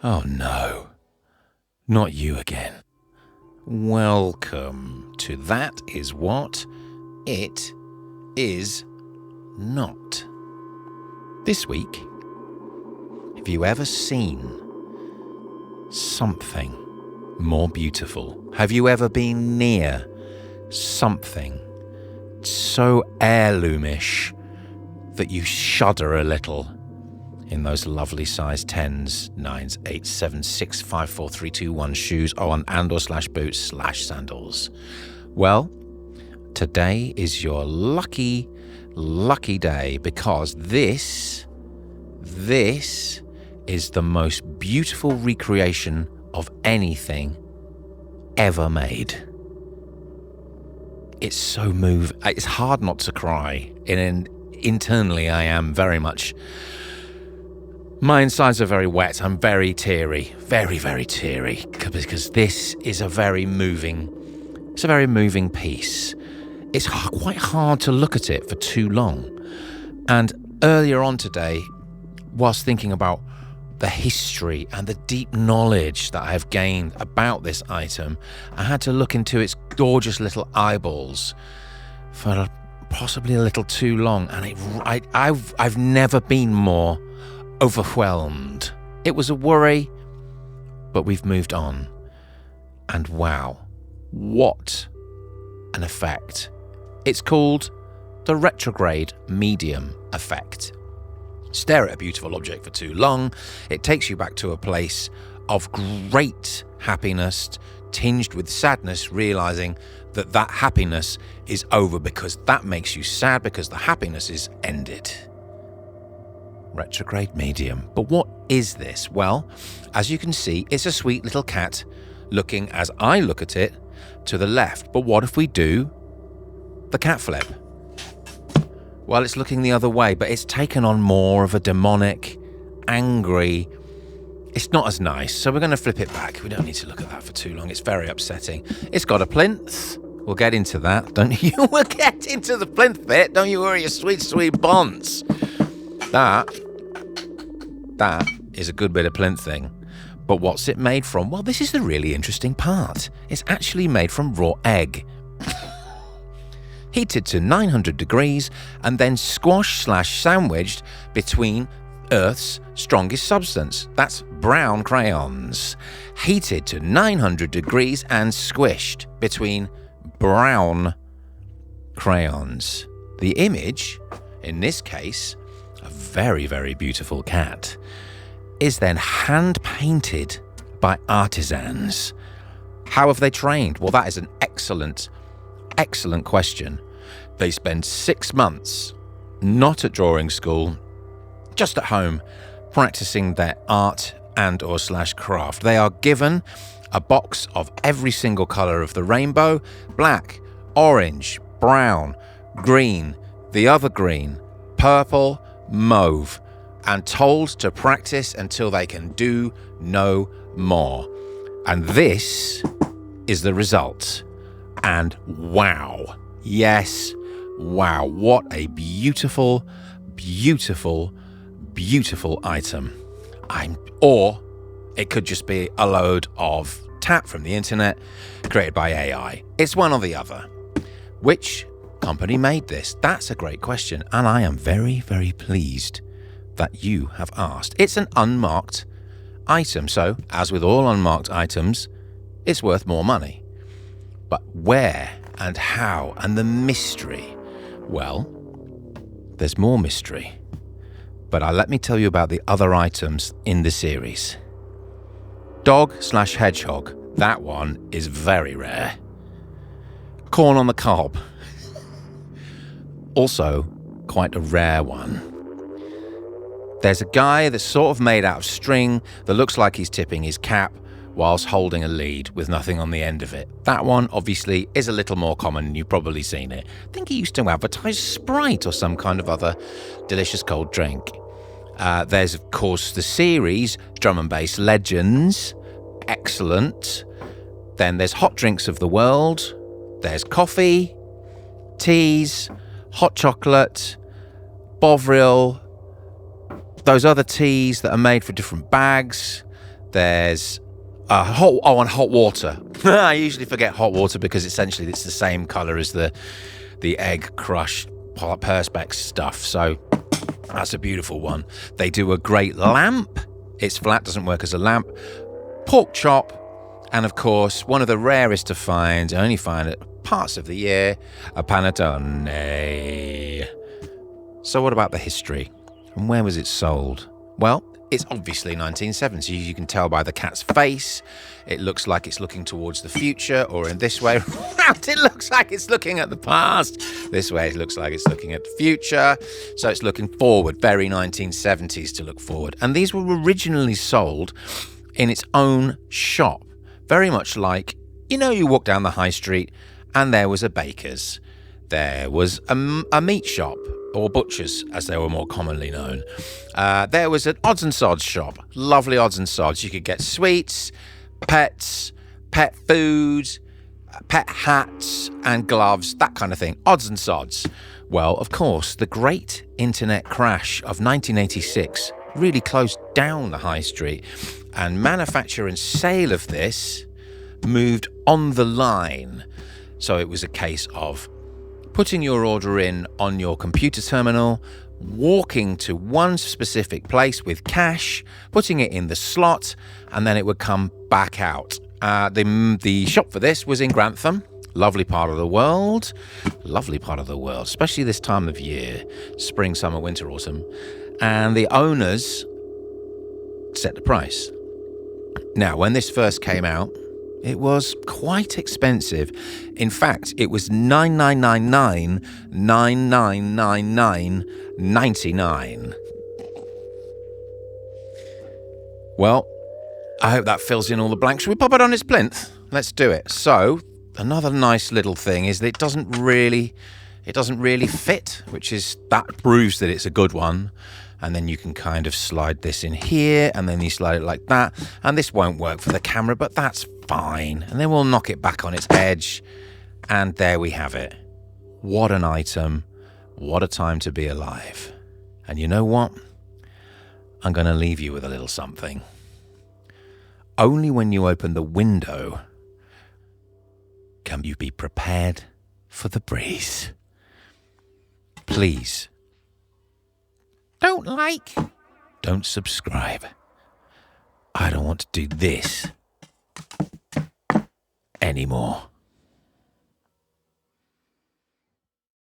Oh no, not you again. Welcome to That Is What It Is Not. This week, have you ever seen something more beautiful? Have you ever been near something so heirloomish that you shudder a little in those lovely size 10s, 9s, 8s, 7s, 6, 5, 4, 3, 2, 1 shoes on and/or/boots/sandals? Well, today is your lucky day, because this is the most beautiful recreation of anything ever made. It's so moving. It's hard not to cry. Internally, I am very much... My insides are very wet. I'm very teary. Very, very teary. Because this is a very moving piece. It's quite hard to look at it for too long. And earlier on today, whilst thinking about the history and the deep knowledge that I have gained about this item, I had to look into its gorgeous little eyeballs for possibly a little too long, and I've never been more overwhelmed. It was a worry, but we've moved on, and wow, what an effect. It's called the retrograde medium effect. Stare at a beautiful object for too long, it takes you back to a place of great happiness tinged with sadness, realizing that happiness is over, because that makes you sad because the happiness is ended. Retrograde medium. But what is this? Well, as you can see, it's a sweet little cat looking, as I look at it, to the left. But what if we do the cat flip? Well, it's looking the other way, but it's taken on more of a demonic, angry... It's not as nice, so we're going to flip it back. We don't need to look at that for too long. It's very upsetting. It's got a plinth. We'll get into that, don't you? We'll get into the plinth bit. Don't you worry your sweet, sweet bonds. That is a good bit of plinthing. But what's it made from? Well, this is the really interesting part. It's actually made from raw egg. Heated to 900 degrees and then squashed/sandwiched between Earth's strongest substance. That's brown crayons. Heated to 900 degrees and squished between brown crayons. The image, in this case, a very, very beautiful cat, is then hand-painted by artisans. How have they trained? Well, that is an excellent question. They spend 6 months, not at drawing school, just at home, practicing their art and/or/craft. They are given a box of every single colour of the rainbow: black, orange, brown, green, the other green, purple, mauve, and told to practice until they can do no more. And this is the result. And wow, yes, wow, what a beautiful, beautiful, beautiful item. Or it could just be a load of tat from the internet created by AI. It's one or the other. Which company made this? That's a great question, and I am very, very pleased that you have asked. It's an unmarked item, so as with all unmarked items, it's worth more money. But where and how and the mystery? Well, there's more mystery. But let me tell you about the other items in the series. Dog/hedgehog. That one is very rare. Corn on the cob. Also, quite a rare one. There's a guy that's sort of made out of string that looks like he's tipping his cap whilst holding a lead with nothing on the end of it. That one, obviously, is a little more common, and you've probably seen it. I think he used to advertise Sprite or some kind of other delicious cold drink. There's, of course, the series, Drum and Bass Legends. Excellent. Then there's Hot Drinks of the World. There's coffee, teas, hot chocolate, Bovril, those other teas that are made for different bags. There's and hot water. I usually forget hot water because essentially it's the same colour as the egg crushed perspex stuff. So that's a beautiful one. They do a great lamp. It's flat, doesn't work as a lamp. Pork chop. And of course, one of the rarest to find, I only find it parts of the year, a panettone. So what about the history? And where was it sold? Well, it's obviously 1970. You can tell by the cat's face. It looks like it's looking towards the future, or in this way, it looks like it's looking at the past. This way, it looks like it's looking at the future. So it's looking forward, very 1970s to look forward. And these were originally sold in its own shop, very much like, you walk down the high street and there was a baker's. There was a meat shop, or butchers, as they were more commonly known. There was an odds and sods shop, lovely odds and sods. You could get sweets, pets, pet foods, pet hats and gloves, that kind of thing, odds and sods. Well, of course, the great internet crash of 1986 really closed down the high street, and manufacture and sale of this moved on the line. So it was a case of putting your order in on your computer terminal, walking to one specific place with cash, putting it in the slot, and then it would come back out. The shop for this was in Grantham, lovely part of the world, especially this time of year, spring, summer, winter, autumn. And the owners set the price. Now, when this first came out, it was quite expensive. In fact, it was $9,999,999.99. Well, I hope that fills in all the blanks. Shall we pop it on its plinth? Let's do it. So, another nice little thing is that it doesn't really fit, that proves that it's a good one. And then you can kind of slide this in here, and then you slide it like that. And this won't work for the camera, but that's fine. And then we'll knock it back on its edge. And there we have it. What an item. What a time to be alive. And you know what? I'm going to leave you with a little something. Only when you open the window can you be prepared for the breeze. Please, don't like, don't subscribe. I don't want to do this anymore.